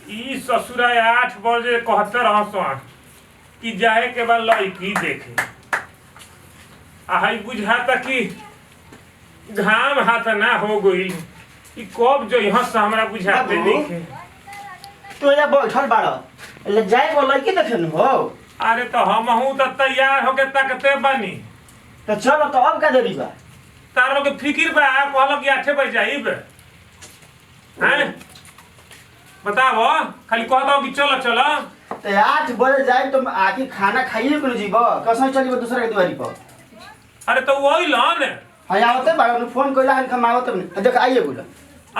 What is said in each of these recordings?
ई ससुरा 8 बजे कहते रहसन कि जाए के बाद लड़की देखे आई बुझाता कि घाम हाथ ना हो गई ई कब जो यहाँ से हमरा बुझाते देखे तो या बैठल बाड़ ले जाए को लड़की देखे न हो। अरे तो हमहू तो तैयार होके तकते बनी तो चलो तो अब का देरी बा तार लोग फिकिर बा कहलो कि 8 बजे जाइब हैं बताओ खाली कह दो कि चलो चलो तो 8 बजे जाए तो आके खाना खाइए को जीव कसम चली दूसरा के दुआरी पर। अरे तो वही लन हां आवते बाड़ ने फोन कइला हन कमावत नहीं देख आइए बोला।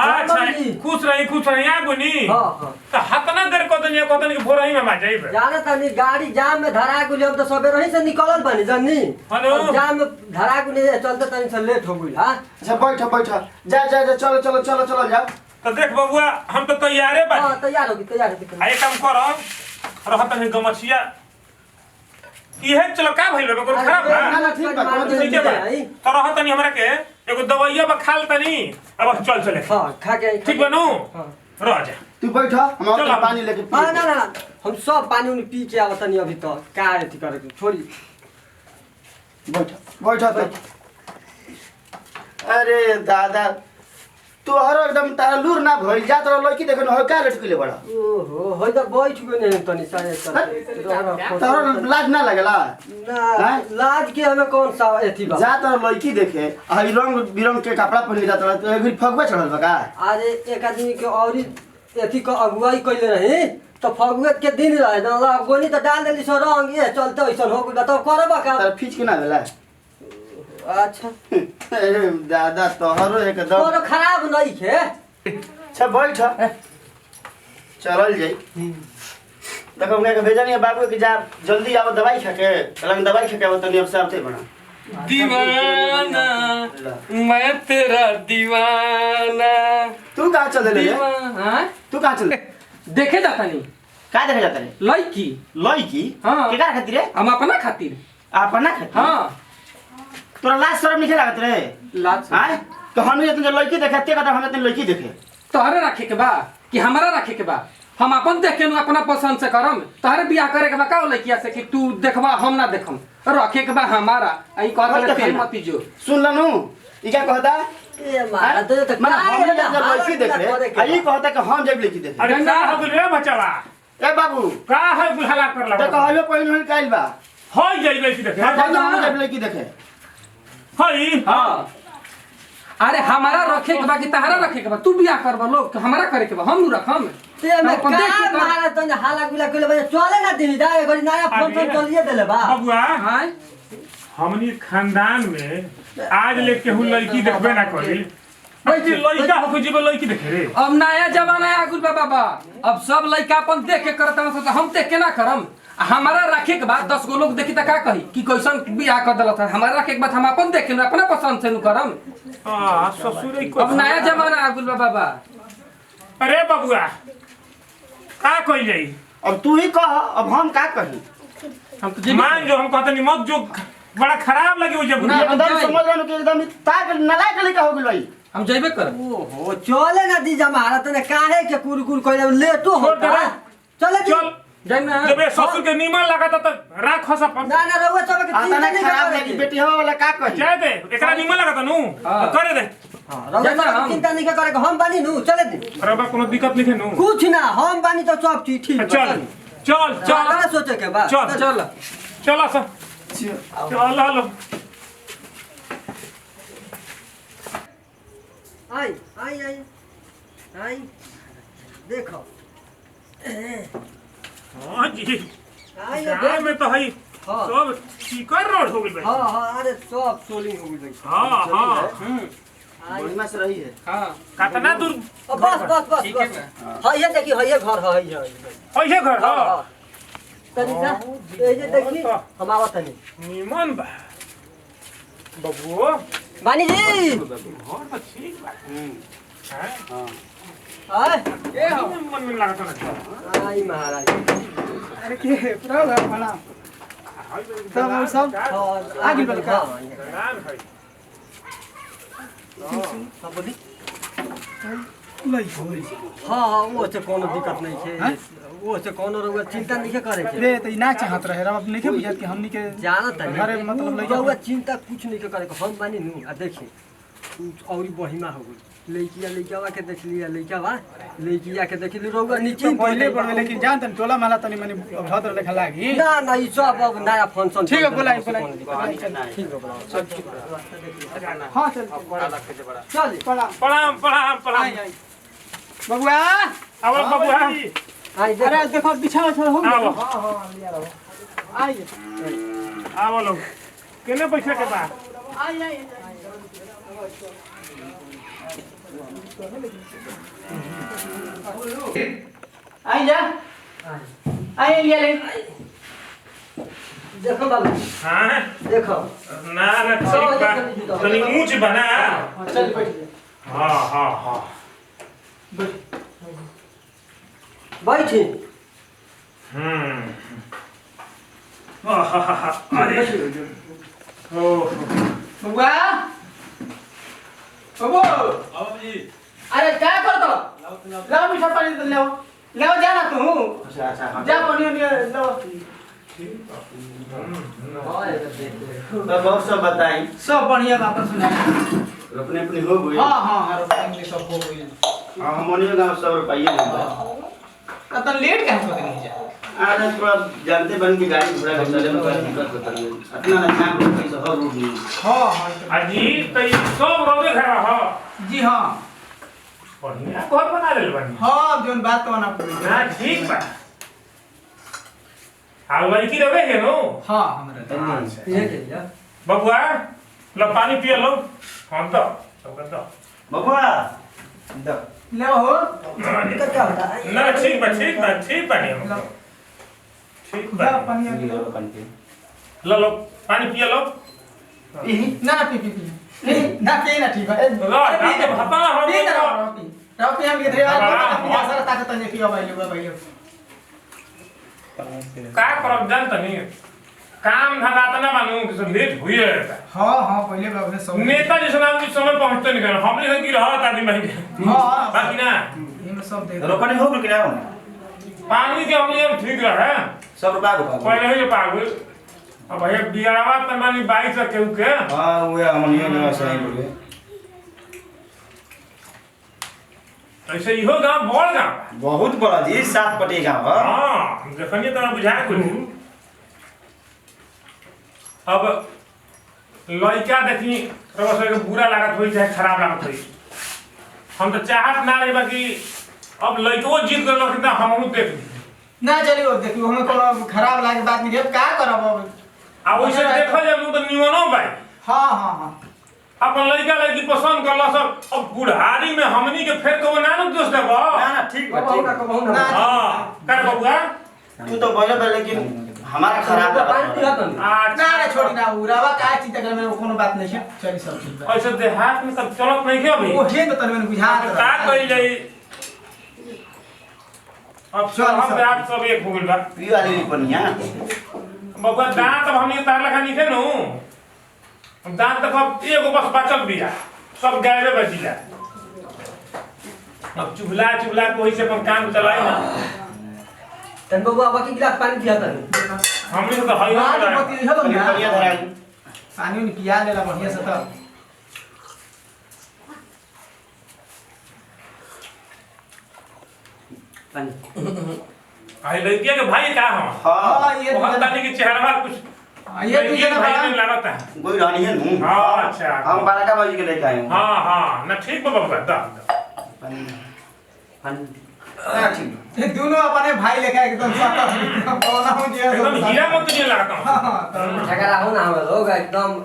अच्छा खुश रही आ गुनी हां हां तो हतना देर कहतन कि भोरही में आ जाइब जाने तनी गाड़ी जाम में धरा गुली हम तो सबे रही से निकलल बानी जन्नी जाम में धरा गुली चलते तनी से लेट हो गइल। हां अच्छा बैठ जा चलो चलो चलो चलो जाओ। तो देख बबुआ हम तो तैयारे बा। हां तैयार होगी आए काम करो रहत नहीं गमछिया इहे चलो का भइल बा कोन खराब बा ना ठीक बा ठीक है बा तो रहत नहीं हमरा के एगो दवाइया बा खाल तनी अब चल चले। हां खा के ठीक बनू हां रह जा तू बैठ हम और पानी लेके पी। हां ना हम सब पानी उनी पी के आवत नहीं अभी तो का एथी करे छोड़ी बैठ तो। अरे दादा तू हर एकदम तारा लूर ना भइल जा तोरा लड़की देखे न हो का लेट कइले बड़ा। ओहो होय त बैठ गए नहीं तनी सारे तोरा लाज ना लगेला ना लाज के हमें कौन सा एथी बा जा तोरा लड़की देखे हई रंग बिरंग के कपड़ा पहन जा तोरा तो एक फगवा चढ़ल बा का। अरे एक आदमी के और एथी का अगुवाई कइले रही तो फगुएत के दिन रहे ना ला गोली तो डाल देली सो रंग ये चलते ऐसा हो गइल तो करबा का तारा फीच के ना भेला। अच्छा अरे दादा तोहरो एकदम तोरो खराब नहीं है। अच्छा बैठ चलल जाई देखो हमने के भेजा नहीं बाबू के जा जल्दी आओ दवाई खा के लंग दवाई खा के वो तनी अब से आते बना दीवाना मैं तेरा दीवाना। तू कहां चल ले हां तू कहां चल देखे जाता नहीं का देखे जाता रे लड़की लड़की हाँ। केकरा खातिर रे हम अपना खातिर अपना खातिर हाँ तोरा लाज शर्म नहीं लागत रे लाज हां तो हम ये तुझे लड़की देखते कहता हम तने लड़की देखे तोहरे रखे के बा कि हमारा रखे के बा हम अपन देख के अपना पसंद से करम तोहरे बियाह करे के बा का लड़किया से कि तू देखबा हम ना देखम रखे के बा हमारा आई कहत रे मत जो सुन लनु ई क्या कहता ए मारा तो मैं हम जब लड़की देख रे आई कहता कि हम जब लड़की देखे। अरे का हो रे बचवा ए बाबू का है बुझाला कर ला देखो हयो पहिन होई काइल बा होई जाइबे कि देखे हम जब लड़की देखे हई हां अरे हमारा रखे के बा कि तहरा रखे के बा तू बियाह करबा लोग हमारा करे के बा हम नु रखम ते में का मारा तो हाला गुला कइले बा चले ना दिनी दा एगो नया फोन तो चलिए देले बा बबुआ हां हमनी खानदान में आज ले केहू लड़की देखबे ना करी बैठी लड़का हो जीव लड़की देखे रे अब नया जमाना आ गुल बाबा अब सब लड़का अपन देख के करत तो हम देख के ना करम हमारा रखे के बाद 10 गो लोग देखी त का कही कि कैसन बियाह कर देलत हमारा रखे के बाद हम अपन देख के अपना पसंद से नु करम। हां ससुर को अब नया जमाना आ गुल बाबा। अरे बबुआ का कइल जाई अब तू ही कह अब हम का कही हम तो मान जो हम कहते नहीं मत जो बड़ा खराब लगे हो जब एकदम समझ रहे कि एकदम ताक नलायक लड़का हो गेल भाई हम जइबे करब। ओहो चले ना दी जमारा तने काहे के कुरकुर कइले लेटो हो चले चल जाना जब ससुर के नीमन लगा तो राख हस अपन ना ना रहुआ सब के आता ना खराब लगी बेटी हो वाला का कही जाए दे एकरा नीमन लगा नु करे दे हां रहुआ सब चिंता नहीं करे हम बानी नु चले दी अरे बा कोनो दिक्कत नहीं है नु कुछ ना हम बानी तो सब चीज ठीक चल चल चल ना सोचे के बा चल चल चल सब चल लो आई आई आई आई देखो हां जी आई गांव में तो हई हां सब चिकन रोड हो गइल भाई हां अरे सब सोलिंग हो गई हां हां बढ़िया से रही है हां कितना दूर बस ठीक है ना हां ये देखिए हां ये घर है ये ऐसे घर हां तनी सा ये देखिए हम आवत नहीं नीमन बा बबुओ बानी जी घर तो ठीक बा हां हां ए मन में लागत ना आई महाराज अरे के पूरा खाना सब आगे बढ़ का रान है बोली हाँ वो से कोनो दिक्कत नहीं है वो से कोनो रउआ चिंता नहीं करे के रे तो ना चाहत रहे अब नहीं के बुझात कि हमनी के जानत है घरे मतलब लइका रउआ चिंता कुछ नहीं करे के हम बानी नु आ देखी और बहिमा हो गई लइकिया के देख लिया लइकिया के देख ली रउआ निश्चिंत पहले पड़ लेकिन जान तन टोला माला तनी मनी भद्र लेखा लागी ना ना ई सब अब नया फंक्शन ठीक है बोलाई ठीक है बोला हां चल चल प्रणाम प्रणाम प्रणाम बबुआ अब बबुआ आई अरे देखो बिछाओ छो हो आओ हां ले आओ आई आओ लोग केने पैसा के बा आई जा आई ले ले देखो बाबू हां देखो ना ना ठीक बा तनी ऊंच बना चल बैठ हां हां हां बैठी अरे ओ बबुआ बबू अरे क्या कर दो लाओ मीठा पानी ले ले जा ना तू अच्छा अच्छा जा पानी ले लो तब और सब बताई सब बढ़िया बात सुना अपने अपने हो गए हां हां रुपए सब हो गए हां हमने गांव 100 रुपये मिलता तो लेट क्या हो गई जा आज थोड़ा जानते बन की गाड़ी घोड़ा के चले में कोई दिक्कत होता है इतना ना काम कोई से हर रूट नहीं हां हां अजी तो ये सब रोगे खड़ा हो जी हां बढ़िया घर बना ले बनी हां जोन बात तो ना पूरी ना ठीक बा आ लड़की रहे है नो हां हमरा ये के लिया बबुआ लो पानी पिए लो हम तो सब कर दो बबुआ द ले हो दिक्कत क्या होता है ना ठीक बा ठीक बा नहीं ठीक बा जा पानी लो पानी पी लो लो पानी पिए लो ना पी पी पी नहीं ना पी ना ठीक है लो ना तो भापा हो पी ना पी हम के धरे अपनी असर ताकत नहीं पियो भाई का करब जान तनी काम धंधा त ना मानू कि लेट हुई है हां हां पहले बाबू सब नेता जैसे नाम की समय पहुंचते नहीं कर हमने कहा कि रहत आदमी में हां बाकी ना ये सब दे रोपनी हो गया क्या पानी के हमने अब ठीक रहे 100 रुपया को पहले ही पागल अब भैया बियावा त मानी 22 के उके हां वो हमने ना सही बोले ऐसे इहो गांव बड़ गांव बहुत बड़ा जी 7 पटी गांव है हां देखनिए तो बुझा कुल अब लइका देखी रवसर के बुरा लागत होई चाहे खराब लागत होई हम तो चाहत ना रही बाकी अब लइको जीत गलो कि हमहु देख ली ना चली वो देखियो हमें कोनो खराब लागे बात नहीं है का करब अब आ वैसे देखल जाए तो निमनो भाई हां हां हां अपन लइका लड़की पसंद करला सब अब बुढ़ारी में हमनी के फेर को ना दोस्त देबो ना ना ठीक बा कबहू ठीक ना बा। कबहू ना हां कर बबुआ तू तो बोले बा लेकिन हमारा खराब पानी पिया लगा तनी ना ना छोड़ी ना उरावा का चिंता करे में कोनो बात नहीं है चली सब ठीक बा ऐसे देहात में सब चलत नहीं के अभी वो हे तो तने बुझा का कइल जाई अब चल हम सब। देहात सब एक हो गइल बा पी वाली पनिया बबुआ दांत अब हमनी तार लखा नहीं थे नु हम दांत तक अब एगो बस बचल बिया सब गायबे बची जा अब चुगला कोई से अपन काम चलाई ना तन बबुआ बाकी गिलास पानी पिया तनी हमनी तो हई बात हो मत है पनिया बंदा धराई पानी में पिया लेला बढ़िया से तो आई लड़किया के भाई का हो हां हां ये बहुत तानी के चेहरा कुछ ये तू लड़की के जना भाई बड़ा में लगता है कोई रानी है नु हां अच्छा हम बालका बाजी के लेके आए हैं हां ना ठीक बा बबुआ दा हां ठीक ये दोनों अपने भाई लेके एकदम साथ कौन हो जे एकदम हीरा मोती नहीं लगता हूं झगड़ा हो ना हम लोग एकदम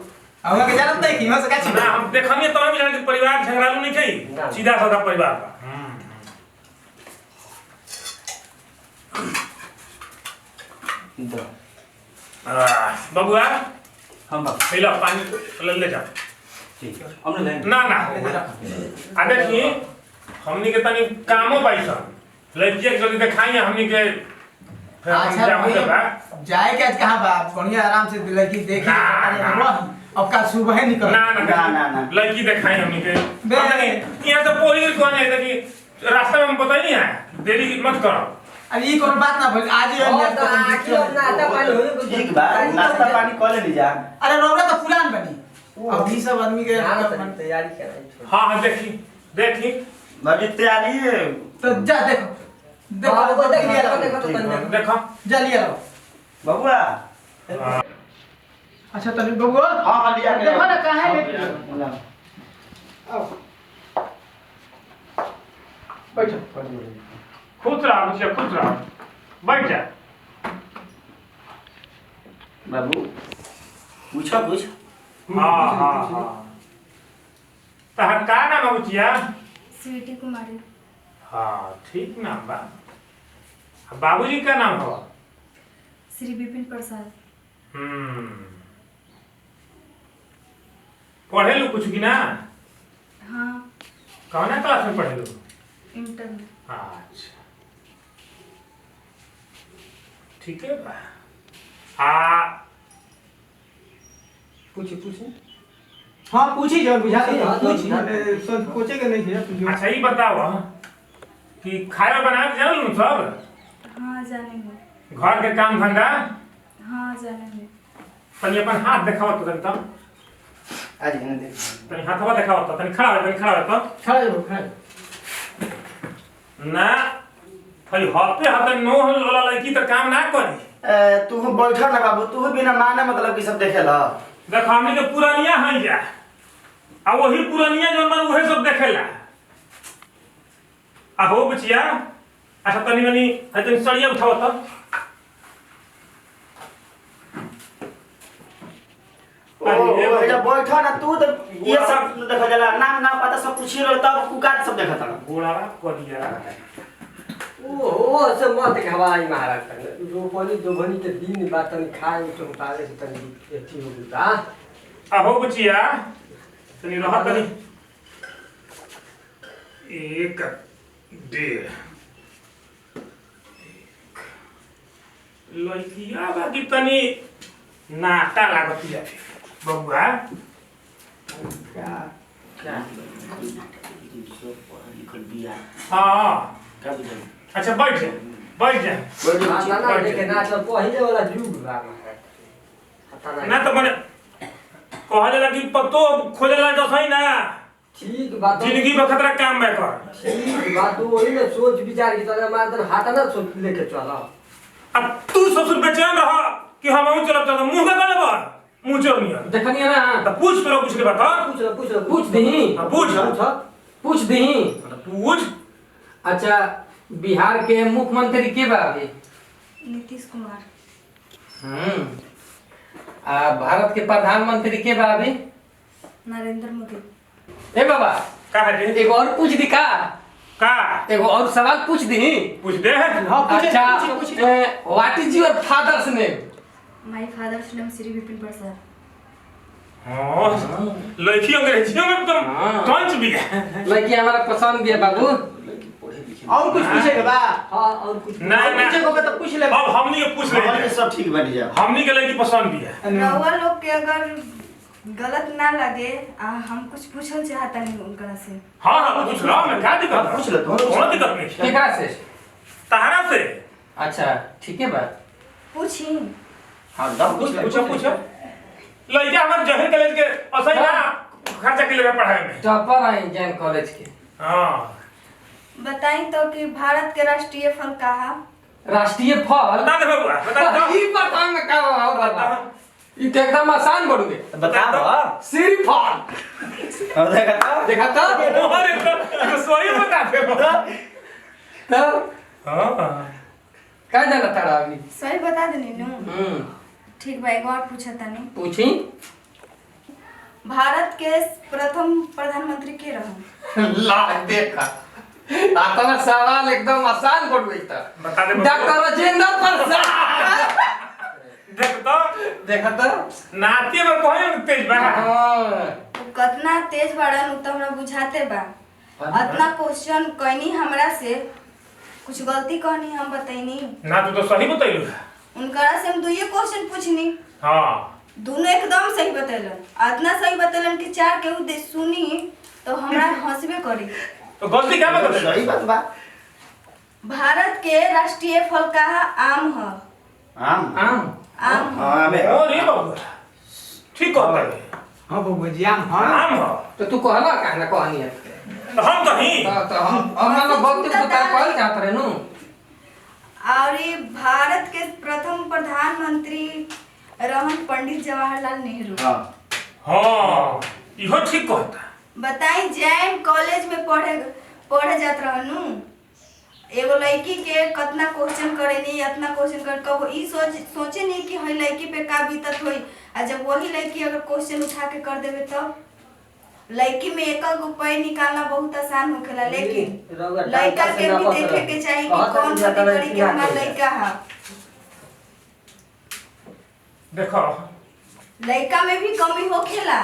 हम के जानत नहीं कि हम से का छी ना हम देखनिए तो हम जान के परिवार झगड़ालू नहीं कही सीधा साधा परिवार बा बबुआ हम बा पहला पानी ले जा ठीक हमने ले ना ना आ देखिए हमनी के तनी कामो पैसा लड़किया के जल्दी दिखाई हमनी के फिर हम अच्छा जामु के बा भाई जाए के आज कहां बा बढ़िया आराम से लड़की देखे ना, ना। अब का सुबह ही निकल ना ना ना, ना, ना। लड़की दिखाई हमनी के बे। यहाँ से पोही कोने है कि रास्ते में हम बताई है देरी मत करो। अरे ये कोनो बात ना भइल आज ही और तो आखिर नाश्ता पानी होई कुछ ठीक बा नाश्ता पानी कर ले जा। अरे रोबरा तो पुरान बनी अब ई सब आदमी के तैयारी कराई। हाँ हाँ देखी देखी बाकी तैयारी है। तो जा देखो बाबू को देख लिया देखो देखो तो तन्ने देखो जा लिया लो बबुआ अच्छा तनी बबुआ हाँ हाँ लिया देखो ना कहाँ है लेके आओ बैठो खुश रहो मुझे खुश रहो बैठ जा। बाबू पूछो कुछ। हाँ हाँ हाँ तहर का नाम है बुचिया? स्वीटी कुमारी। हाँ ठीक नाम बा। बाबूजी का नाम हो? श्री विपिन प्रसाद। पढ़े लो कुछ की ना? हाँ कौन क्लास में पढ़े लो? इंटर में। अच्छा ठीक है बा। हाँ पूछी हाँ पूछी जब बुझा हाँ, पूछी हाँ। सोच पूछेगा नहीं है तुझे अच्छा ये बताओ कि खाना बना के जान लो सब? हाँ जानेंगे। घर के काम धंधा हाँ जानेंगे। तनी अपन हाथ दिखाओ तो तनी तब आज इन्हें देख। तनी हाथवा दिखाओ तो तनी खड़ा हो तो खड़ा हो खड़ा ना भाई हफ्ते नो वाला लड़की तो काम ना करी। तू बैठा ना बाबू तू बिना माने मतलब कि सब देखेला। देखो हमने के पुरानिया है जा आ वही पुरानिया जो मन वही सब देखेला। आ हो बचिया अच्छा तनी मनी है तनी सड़िया उठाओ तो ओ जब बैठा ना तू तो ये सब देखा जाला नाम ना पता सब पूछी लो तब कुकाट सब देखा था। गोड़ा करिया ओ से मत घवाई महाराज तन रोपनी दोभनी के दिन बात तन खाए तो उतारे से तन एथी हो गया। आ हो बचिया तनी रह तनी एक डेढ़ लड़किया बाकी तनी नाटा लागतिया बबुआ हाँ अच्छा बैठ जा बैठ जा। ना ना देखे ना तो पहिले वाला जुग बा महाराज। ना तो मैंने कहा जाला कि पत्तो खोजला तो सही ना ठीक बात जिंदगी में खतरा काम में कर। ठीक बात तो वही ना सोच विचार की तरह मार तन हाथ ना सोच लेके चला। अब तू ससुर बेचैन रहा कि हम आऊं चलब चलब मुंह का गले बार मुंह चोर नहीं है देखनिया ना तो पूछ तो पूछ के बता पूछ दी पूछ दी। पूछ। अच्छा बिहार के मुख्यमंत्री के बा अभी? नीतीश कुमार। आ भारत के प्रधानमंत्री के बा अभी? नरेंद्र मोदी। ए बाबा का है रे? एगो और पूछ दी का एगो और सवाल पूछ दी। पूछ दे। हाँ पूछे अच्छा what is your father's name? My father's name Shri Vipin Prasad. हां लड़की अंग्रेजी में तो टंच भी है। लड़की हमारा पसंद भी है बाबू। और कुछ पूछेगा बा हां और कुछ ना ना पूछेगा तो पूछ ले। अब हमनी के पूछ हमारे ले सब ठीक बन जा। हमनी के लड़की पसंद भी है। रउआ लोग के अगर गलत ना लगे हम कुछ पूछल चाहता नहीं उनकरा से। हां हां पूछ लो मैं क्या दिक्कत है? पूछ ले तुम। कौन दिक्कत नहीं केकरा से? तहरा से। अच्छा ठीक है बा पूछी। हां दम पूछो पूछो लड़का हमारे जहर कॉलेज के असली ना खर्चा के लिए पढ़ाई में। टॉपर आई जैन कॉलेज के। हां बताई तो कि भारत के राष्ट्रीय फल का है? राष्ट्रीय फल बता दे बबुआ बता दो। ई पता में का हो बाबा ई तो एकदम आसान बढ़ुए। बता दो। श्रीफल और देखा देखा तो अरे तो सही बता दे तो हां का जाना तारा अभी? सही बता देनी नु। ठीक बा एगो और पूछा तनी। पूछी। भारत के प्रथम प्रधानमंत्री के रहन? ला देखा आपका सवाल एकदम आसान बढ़ुए था। बता दे डॉक्टर राजेंद्र प्रसाद। देख तो देखा तो नाते में कोई तेज बा। तो कितना तेज बाड़न उ तो हमरा बुझाते बा। इतना क्वेश्चन कहनी हमरा से कुछ गलती कहनी हम बताइनी। ना तू तो सही बतैलू। उनकरा से हम दुइये क्वेश्चन पूछनी हां दोनों एकदम सही बतैलन। इतना सही बतैलन कि चार केहू दे सुनी तो हमरा हंसबे करी। तो गलती क्या मतलब सही बात बा। भारत के राष्ट्रीय फल का आम है। आम आम हाँ हमें अरे बाबू ठीक कहता है हाँ बबुआ जी आम हाँ आम हो तो तू कहला कहना कहनी है तो हम कहीं तो हम मतलब गलती को बता कहल चाहत रहे नु और ये भारत के प्रथम प्रधानमंत्री रहन पंडित जवाहरलाल नेहरू। हाँ हाँ इहो ठीक कहता बताई जैन कॉलेज में पढ़े जात रहनु। एगो लड़की के कितना क्वेश्चन करेनी इतना क्वेश्चन कर कबो ई सोचे नहीं कि हई लड़की पे का बीतत होई। आ जब वही लड़की अगर क्वेश्चन उठा के कर देवे तब लड़की में एक रुपये निकालना बहुत आसान होखेला, लेकिन लड़का के भी देखे के चाहिए कि कौन कैटेगरी के हमारा लड़का है। देखो लड़का में भी कमी होखेला।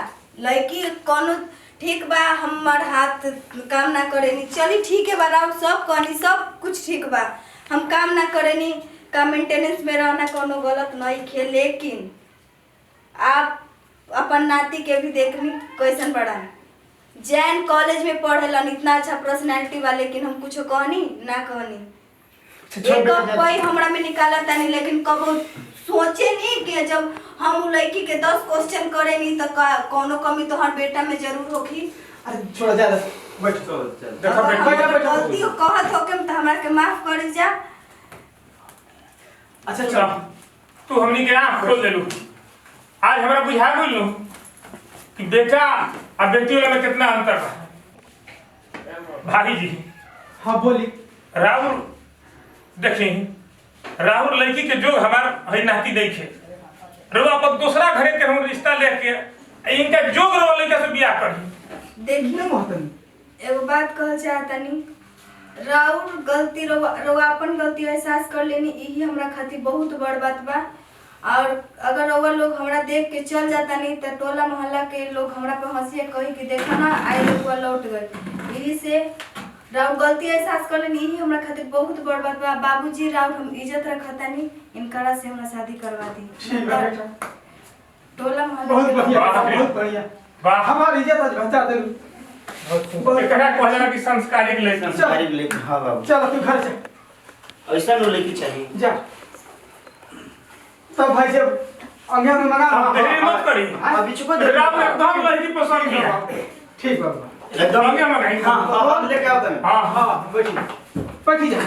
लड़की कौन ठीक बा हमार हाथ काम ना करेनी चली ठीक है बा सब कहनी सब कुछ ठीक बा हम काम ना करेनी का मेंटेनेंस में रहना कोनो गलत नहीं खे, लेकिन आप अपन नाती के भी देखनी कैसन पढ़ा जैन कॉलेज में पढ़ेलन इतना अच्छा पर्सनैलिटी वाले, लेकिन हम कुछ कहनी ना कहनी एक कोई हमरा में निकाला तानी, लेकिन कबो सोचे नहीं कि जब हम उ लड़की के 10 क्वेश्चन करे नहीं तो कोनो कमी तो हर बेटा में जरूर होगी। अरे छोड़ जा बैठ देखो अगर बेटा हमरा गलती कहत होके तो हमरा के माफ कर जा। अच्छा चल चल तू हमनी के आँख खोल देलू। आज हमरा बुझा गइल कि बेटा और बेटी वाला में कितना अंतर बा। भाई जी हाँ बोली राहुल देखी राहुल लड़की के जो हमार हई नाती देखे रोआ पर दूसरा घरे के हम रिश्ता लेके इनका जोग रोआ लड़का से बियाह करी। देखिए मोहतन एगो बात कह चाहतनी राउर गलती रोवा अपन गलती एहसास कर लेनी यही हमरा खातिर बहुत बड़ बात बा। और अगर रउआ लोग हमरा देख के चल जाता नहीं तो टोला मोहल्ला के लोग हमरा पे हंसी कही कि देखा ना आई लोग लौट गए। यही से राउर गलती एहसास कर लेनी यही हमरा खातिर बहुत बड़ बात बा। बाबूजी राउर हम इज्जत रखता नहीं इनकरा से हमरा शादी करवा दी। टोला मोहल्ला बहुत के लोग- बढ़िया वाह रे। बहुत बढ़िया वाह हमारी इज्जत आज बचा दे एकरा कहला कि संस्कारिक लड़की संस्कारी लेकिन हाँ बाबू चलो तू घर जा ऐसा नो लेके चाहिए जा सब भाई से अंगना में मंगा आप देरी मत करी। अभी चुप हो राहुल एकदम लड़की पसंद किया ठीक बाबा एकदम अंगना में गई। हाँ हाँ लेके आओ तने हाँ हाँ बैठी बैठी जा